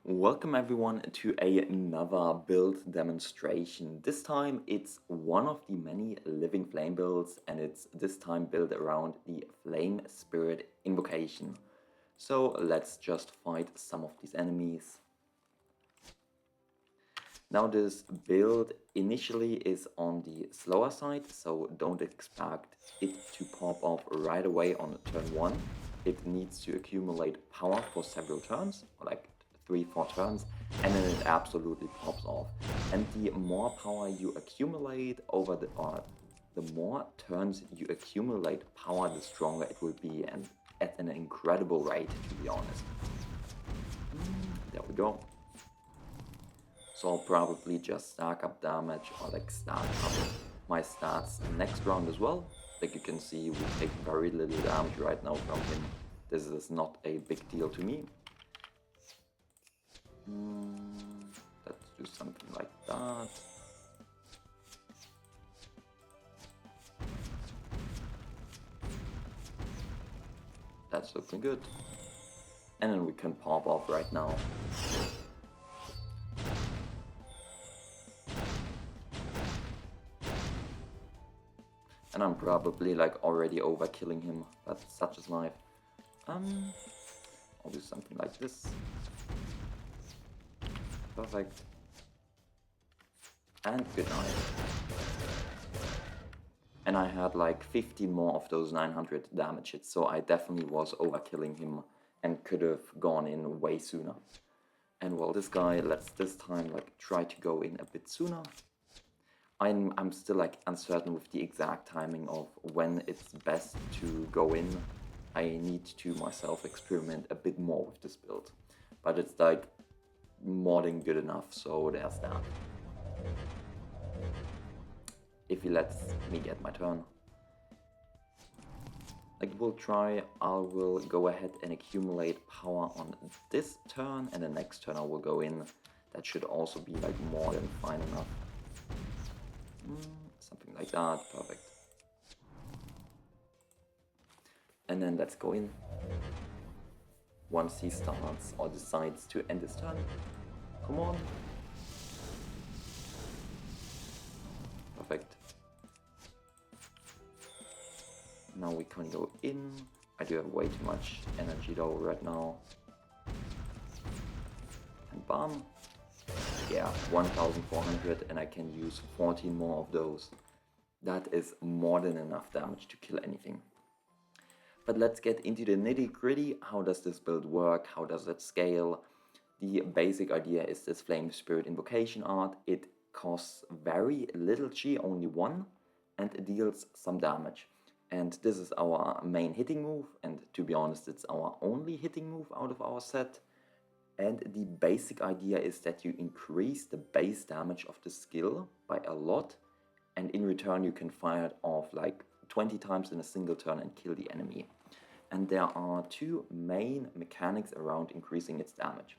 Welcome everyone to another build demonstration. This time it's one of the many living flame builds and it's this time built around the flame spirit invocation. So let's just fight some of these enemies. Now this build initially is on the slower side, so don't expect it to pop off right away on turn 1. It needs to accumulate power for several turns, like 3-4 turns, and then it absolutely pops off. And the more power you accumulate over the more turns you accumulate power, the stronger it will be, and at an incredible rate, to be honest. There we go. So I'll probably just stack up damage or like stack up my stats next round as well. Like you can see, we take very little damage right now from him. This is not a big deal to me. Let's do something like that. That's looking good. And then we can pop off right now. And I'm probably like already overkilling him, but such is life. I'll do something like this. Perfect. And good night. And I had like 15 more of those 900 damage hits, so I definitely was overkilling him and could have gone in way sooner. And well, this guy, let's this time like try to go in a bit sooner. I'm still like uncertain with the exact timing of when it's best to go in. I need to myself experiment a bit more with this build, but it's like more than good enough, so there's that. If he lets me get my turn. Like we'll try, I will go ahead and accumulate power on this turn, and the next turn I will go in. That should also be like more than fine enough. Something like that, perfect. And then let's go in. Once he starts or decides to end his turn. Come on. Perfect. Now we can go in. I do have way too much energy though right now. And bam. Yeah, 1400, and I can use 14 more of those. That is more than enough damage to kill anything. But let's get into the nitty-gritty. How does this build work? How does it scale? The basic idea is this Flame Spirit Invocation art. It costs very little chi, only 1, and it deals some damage. And this is our main hitting move, and to be honest, it's our only hitting move out of our set. And the basic idea is that you increase the base damage of the skill by a lot, and in return you can fire it off like 20 times in a single turn and kill the enemy. And there are two main mechanics around increasing its damage.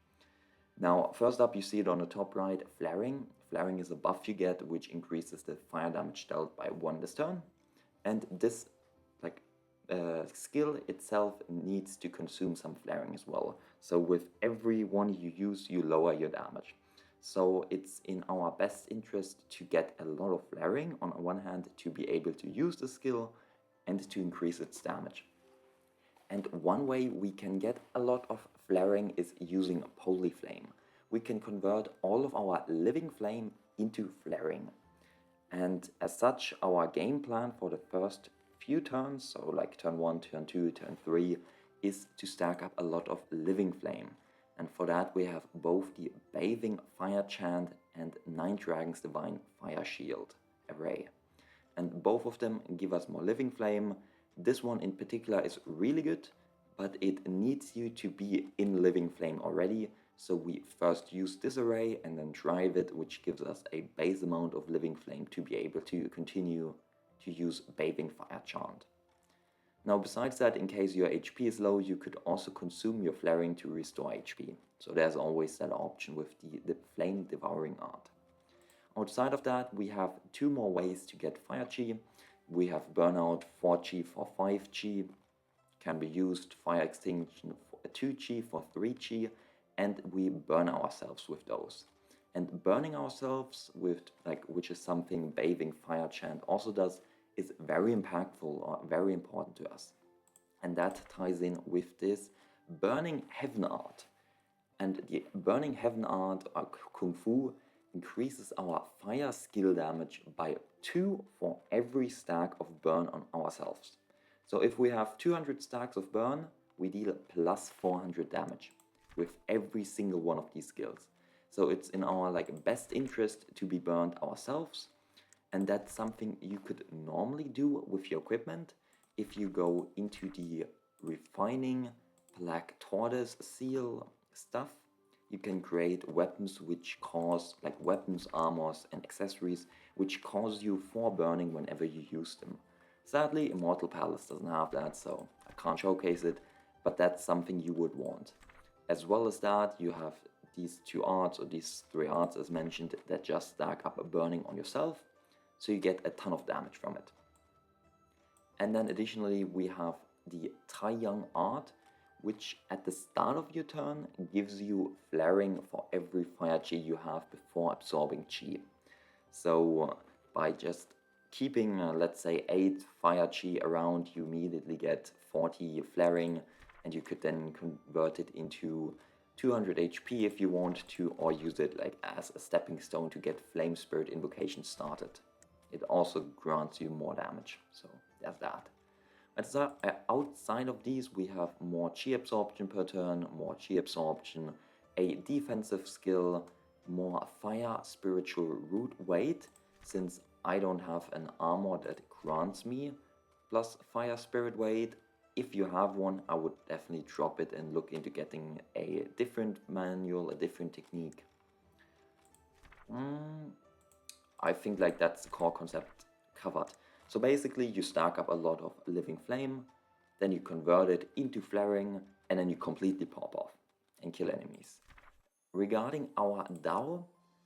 Now, first up, you see it on the top right, Flaring. Flaring is a buff you get, which increases the fire damage dealt by 1 this turn. And this skill itself needs to consume some flaring as well. So with every one you use, you lower your damage. So it's in our best interest to get a lot of flaring on one hand to be able to use the skill and to increase its damage. And one way we can get a lot of flaring is using Polyflame. We can convert all of our living flame into flaring. And as such, our game plan for the first few turns, so like turn 1, turn 2, turn 3, is to stack up a lot of living flame. And for that we have both the Bathing Fire Chant and 9 Dragons Divine Fire Shield array. And both of them give us more living flame. This one in particular is really good, but it needs you to be in living flame already. So we first use this array and then drive it, which gives us a base amount of living flame to be able to continue to use Bathing Fire Chant. Now besides that, in case your HP is low, you could also consume your flaring to restore HP. So there's always that option with the Flame Devouring art. Outside of that, we have 2 more ways to get Fire Chi. We have Burnout 4 Chi for 5 Chi, can be used, Fire Extinction for 2 Chi for 3 Chi, and we burn ourselves with those. And burning ourselves with, like, which is something Bathing Fire Chant also does, is very impactful or very important to us. And that ties in with this Burning Heaven art. And the Burning Heaven art, or Kung Fu, increases our fire skill damage by 2 for every stack of burn on ourselves. So if we have 200 stacks of burn, we deal plus 400 damage with every single one of these skills. So it's in our best interest to be burned ourselves, and that's something you could normally do with your equipment if you go into the refining Black Tortoise seal stuff. You can create weapons which cause, weapons, armors, and accessories which cause you 4 burning whenever you use them. Sadly, Immortal Palace doesn't have that, so I can't showcase it, but that's something you would want. As well as that, you have these 2 arts, or these 3 arts as mentioned, that just stack up a burning on yourself, so you get a ton of damage from it. And then additionally we have the Taiyang art, which at the start of your turn gives you flaring for every fire chi you have before absorbing chi. So by just keeping, let's say, 8 fire chi around, you immediately get 40 flaring, and you could then convert it into 200 HP if you want to, or use it as a stepping stone to get Flame Spirit invocation started. It also grants you more damage, so there's that. Outside of these, we have more chi absorption per turn, more chi absorption, a defensive skill, more fire spiritual root weight, since I don't have an armor that grants me plus fire spirit weight. If you have one, I would definitely drop it and look into getting a different manual, a different technique. I think that's the core concept covered. So basically you stack up a lot of Living Flame, then you convert it into flaring, and then you completely pop off and kill enemies. Regarding our Dao,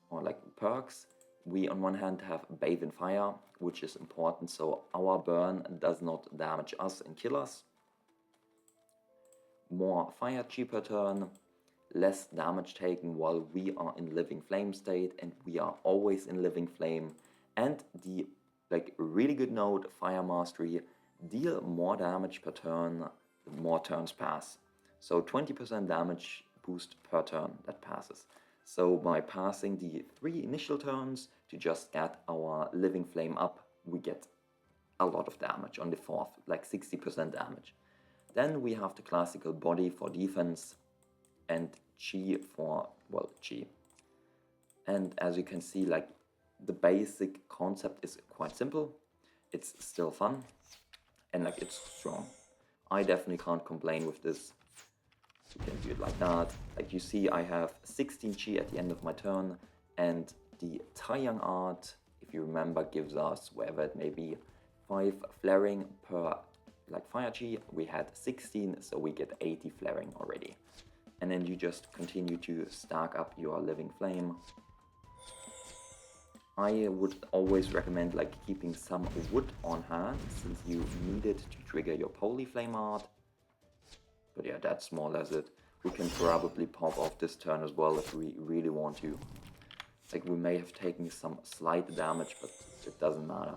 or perks, we on one hand have Bathe in Fire, which is important so our burn does not damage us and kill us. More fire chi per turn, less damage taken while we are in Living Flame state, and we are always in Living Flame. And the really good note, Fire Mastery, deal more damage per turn the more turns pass. So 20% damage boost per turn that passes. So by passing the 3 initial turns to just get our Living Flame up, we get a lot of damage on the 4th, 60% damage. Then we have the classical body for defense and chi for, chi. And as you can see, the basic concept is quite simple. It's still fun, and it's strong. I definitely can't complain with this. You can do it like that. You see, I have 16 chi at the end of my turn, and the Taiyang art, if you remember, gives us, wherever it may be, 5 flaring per fire chi. We had 16, so we get 80 flaring already. And then you just continue to stack up your Living Flame. I would always recommend keeping some wood on hand, since you need it to trigger your Polyflame art. But yeah, that's more or less it. We can probably pop off this turn as well if we really want to. We may have taken some slight damage, but it doesn't matter.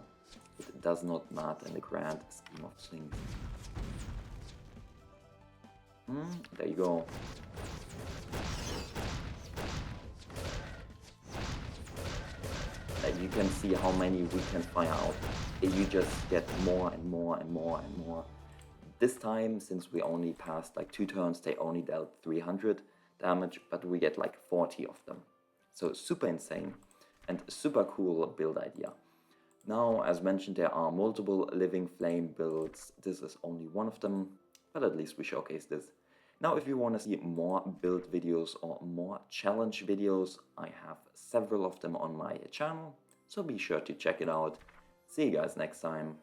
It does not matter in the grand scheme of things. There you go. You can see how many we can fire out. You just get more and more and more and more. This time, since we only passed 2 turns, they only dealt 300 damage, but we get 40 of them. So super insane and super cool build idea. Now, as mentioned, there are multiple Living Flame builds. This is only one of them, but at least we showcase this. Now, if you want to see more build videos or more challenge videos, I have several of them on my channel, so be sure to check it out. See you guys next time.